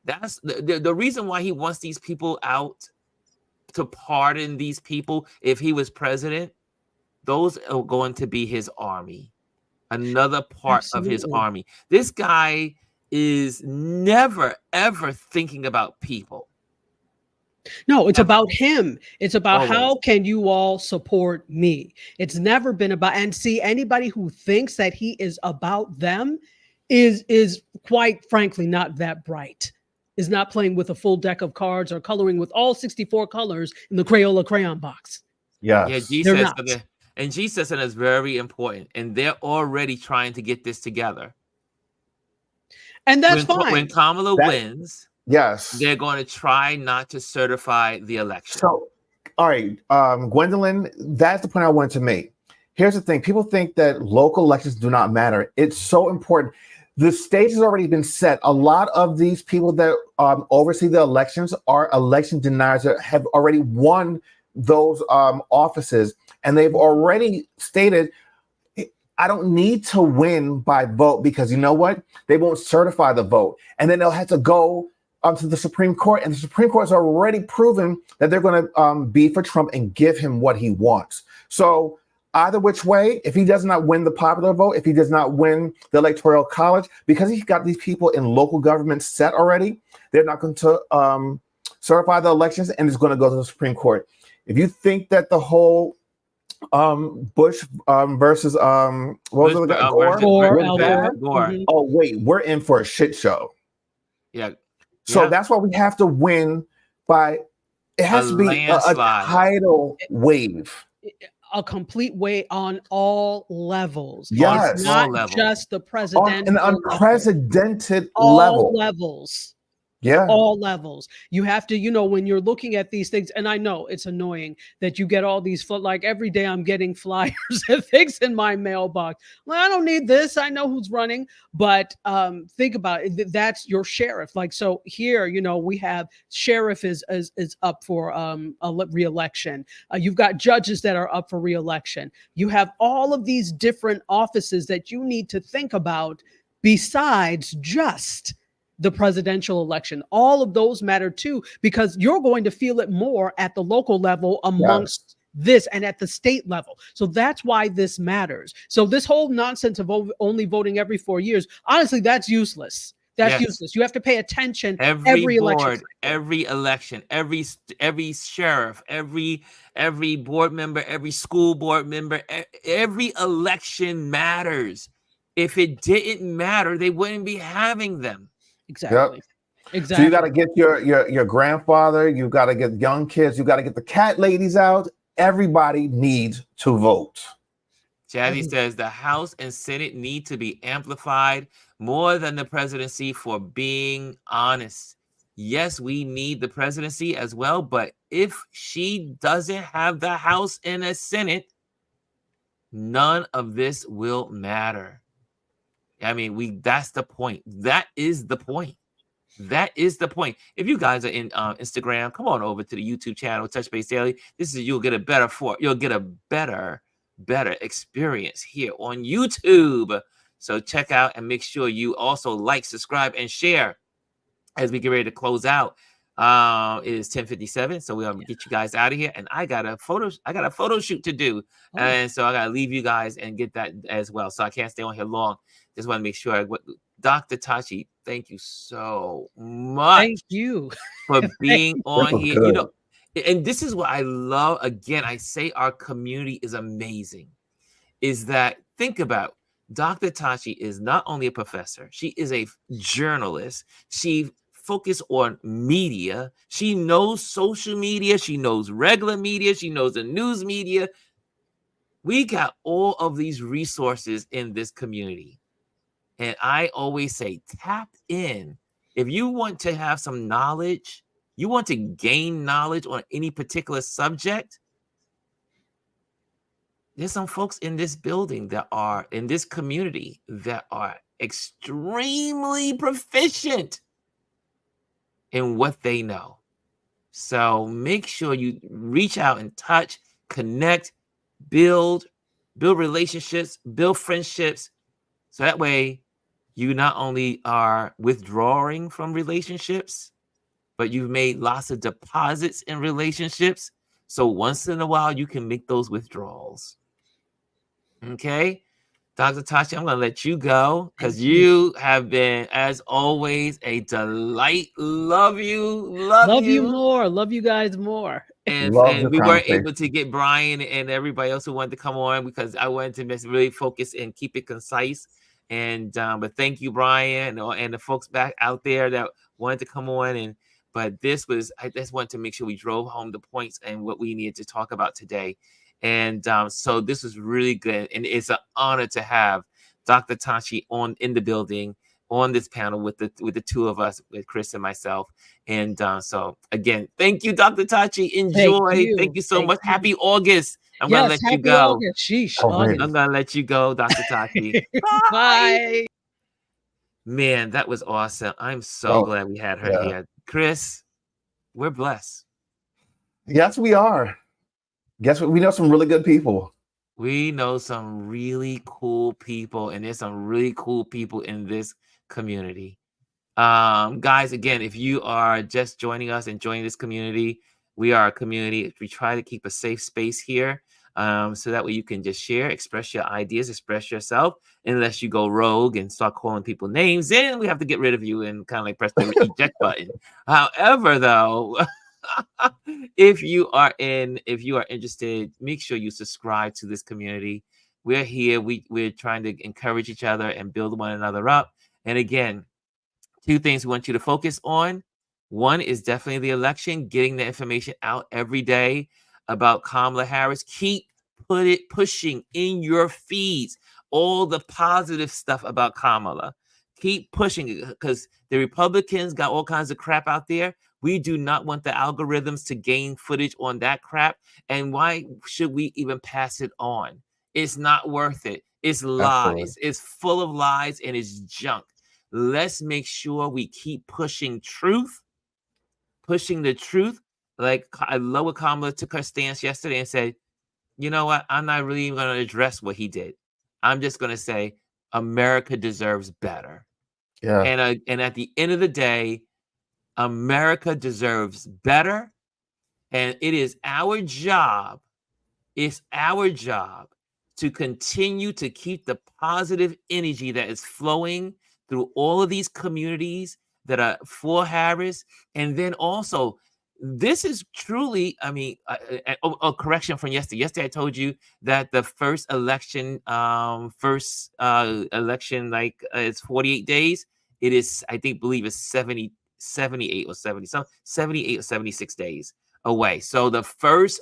That's the reason why he wants these people out, to pardon these people. If he was president, those are going to be his army. Another part of his army. This guy is never, ever thinking about people. No, it's about him. It's about how can you all support me? It's never been about, and see, anybody who thinks that he is about them is quite frankly not that bright, is not playing with a full deck of cards or coloring with all 64 colors in the Crayola crayon box. Yeah, G says that is very important, and they're already trying to get this together. And that's fine. When Kamala wins, yes, they're going to try not to certify the election. So, all right, Gwendolyn, that's the point I wanted to make. Here's the thing. People think that local elections do not matter. It's so important. The stage has already been set. A lot of these people that oversee the elections are election deniers that have already won those offices. And they've already stated, I don't need to win by vote, because you know what? They won't certify the vote. And then they'll have to go to the Supreme Court. And the Supreme Court has already proven that they're going to be for Trump and give him what he wants. So either which way, if he does not win the popular vote, if he does not win the Electoral College, because he's got these people in local government set already, they're not going to certify the elections, and it's going to go to the Supreme Court. If you think that the whole Bush versus what was it? Gore. Mm-hmm. Oh wait, we're in for a shit show. Yeah. So that's why we have to win by. It has to be a tidal wave. A complete way on all levels. Yes, it's not just the president. An unprecedented all level. Levels. Yeah. All levels. You have to, when you're looking at these things, and I know it's annoying that you get all these, like every day I'm getting flyers and things in my mailbox. Well, I don't need this. I know who's running. But think about it. That's your sheriff. Like, so here, we have sheriff is up for a re-election. You've got judges that are up for re-election. You have all of these different offices that you need to think about besides just the presidential election. All of those matter too, because you're going to feel it more at the local level amongst this and at the state level. So that's why this matters. So this whole nonsense of only voting every 4 years, honestly, that's useless. That's useless. You have to pay attention every board, election, every election, every sheriff, every board member, every school board member, every election matters. If it didn't matter, they wouldn't be having them. Exactly. Yep. Exactly. So you got to get your grandfather, you got to get young kids, you got to get the cat ladies out. everybody needs to vote. Jazzy says the House and Senate need to be amplified more than the presidency for being honest. Yes, we need the presidency as well, but if she doesn't have the House and a Senate, none of this will matter. I mean, that's the point. That is the point. That is the point. If you guys are in Instagram, come on over to the YouTube channel, Touch Base Daily. You'll get a better experience here on YouTube. So check out and make sure you also like, subscribe, and share as we get ready to close out. It is 10:57, so we'll get you guys out of here. And I got a photo shoot to do, and so I gotta leave you guys and get that as well. So I can't stay on here long. Just want to make sure. Dr. Tachi, thank you so much. Thank you for being on here. You know, and this is what I love. Again, I say our community is amazing. Is that think about Dr. Tachi is not only a professor, she is a journalist. She focused on media. She knows social media. She knows regular media. She knows the news media. We got all of these resources in this community. And I always say, tap in. If you want to have some knowledge, you want to gain knowledge on any particular subject, there's some folks in this building that are in this community that are extremely proficient in what they know. So make sure you reach out and touch, connect, build relationships, build friendships. So that way you not only are withdrawing from relationships, but you've made lots of deposits in relationships. So once in a while, you can make those withdrawals. Okay? Dr. Tachi, I'm going to let you go because you have been, as always, a delight. Love you. Love you more. Love you guys more. And we weren't able to get Brian and everybody else who wanted to come on because I wanted to really focus and keep it concise. And but thank you, Brian, and the folks back out there that wanted to come on. But I just wanted to make sure we drove home the points and what we needed to talk about today. And so this was really good, and it's an honor to have Dr. Tachi in the building on this panel with the two of us, with Chris and myself. And so again, thank you, Dr. Tachi. Enjoy. Thank you so much. Happy August. I'm gonna let you go. August. Sheesh, August. I'm gonna let you go, Dr. Tachi. Bye. Man, that was awesome. I'm so glad we had her here. Chris, we're blessed. Yes, we are. Guess what? We know some really good people. We know some really cool people, and there's some really cool people in this community. Guys, again, if you are just joining us and joining this community, we are a community. We try to keep a safe space here. So that way you can just share, express your ideas, express yourself, unless you go rogue and start calling people names. Then we have to get rid of you and kind of like press the eject button. However, though, if you are interested, make sure you subscribe to this community. We're here. We're trying to encourage each other and build one another up. And again, two things we want you to focus on. One is definitely the election, getting the information out every day about Kamala Harris. Keep pushing in your feeds all the positive stuff about Kamala. Keep pushing it because the Republicans got all kinds of crap out there. We do not want the algorithms to gain footage on that crap. And why should we even pass it on? It's not worth it. It's lies. Absolutely. It's full of lies and it's junk. Let's make sure we keep pushing the truth. Like I love what Kamala took her stance yesterday and said, you know what? I'm not really even going to address what he did. I'm just going to say America deserves better. Yeah. And at the end of the day, America deserves better. And it is our job. It's our job to continue to keep the positive energy that is flowing through all of these communities that are for Harris. And then also, this is truly, I mean, a correction from yesterday. Yesterday, I told you that the first election, like it's 48 days. It is, I believe it's 78 or 76 days away. So the first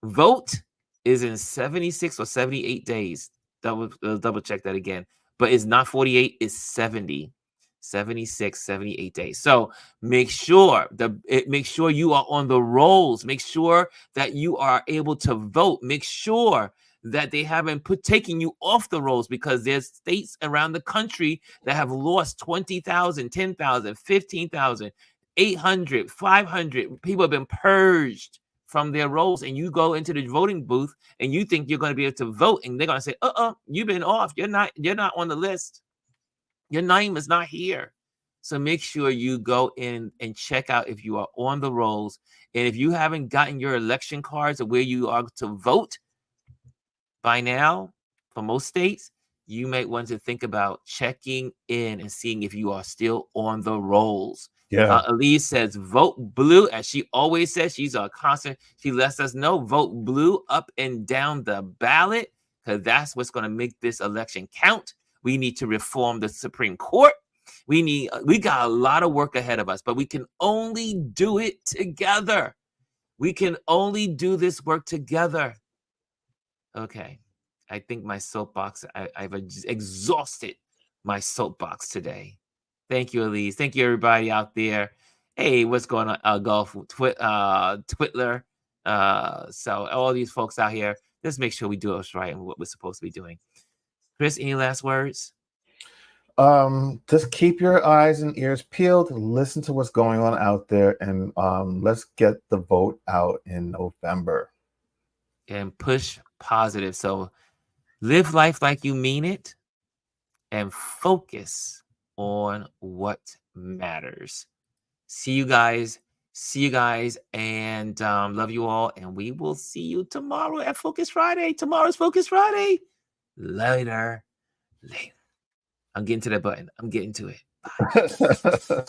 Vote is in 76 or 78 days. Double check that again. But it's not 48, it's 70. 76, 78 days. So make sure you are on the rolls. Make sure that you are able to vote. Make sure that they haven't taking you off the rolls, because there's states around the country that have lost 20,000, 10,000, 15,000, 800, 500. People have been purged from their roles, and you go into the voting booth and you think you're going to be able to vote, and they're going to say, you've been off. You're not on the list. Your name is not here. So make sure you go in and check out if you are on the rolls. And if you haven't gotten your election cards of where you are to vote by now, for most states, you might want to think about checking in and seeing if you are still on the rolls. Yeah. Elise says, vote blue. As she always says, she's a constant. She lets us know, vote blue up and down the ballot, because that's what's going to make this election count. We need to reform the Supreme Court. We got a lot of work ahead of us, but we can only do it together. We can only do this work together. Okay. I think my soapbox, I've exhausted my soapbox today. Thank you, Elise. Thank you, everybody out there. Hey, what's going on? Golf, Twitler. So all these folks out here, let's make sure we do us right and what we're supposed to be doing. Chris, any last words? Just keep your eyes and ears peeled. Listen to what's going on out there, and let's get the vote out in November. And push positive. So live life like you mean it, and focus on what matters. See you guys, and love you all. And we will see you tomorrow at Focus Friday. Tomorrow's Focus Friday. Later. I'm getting to that button. I'm getting to it. Bye.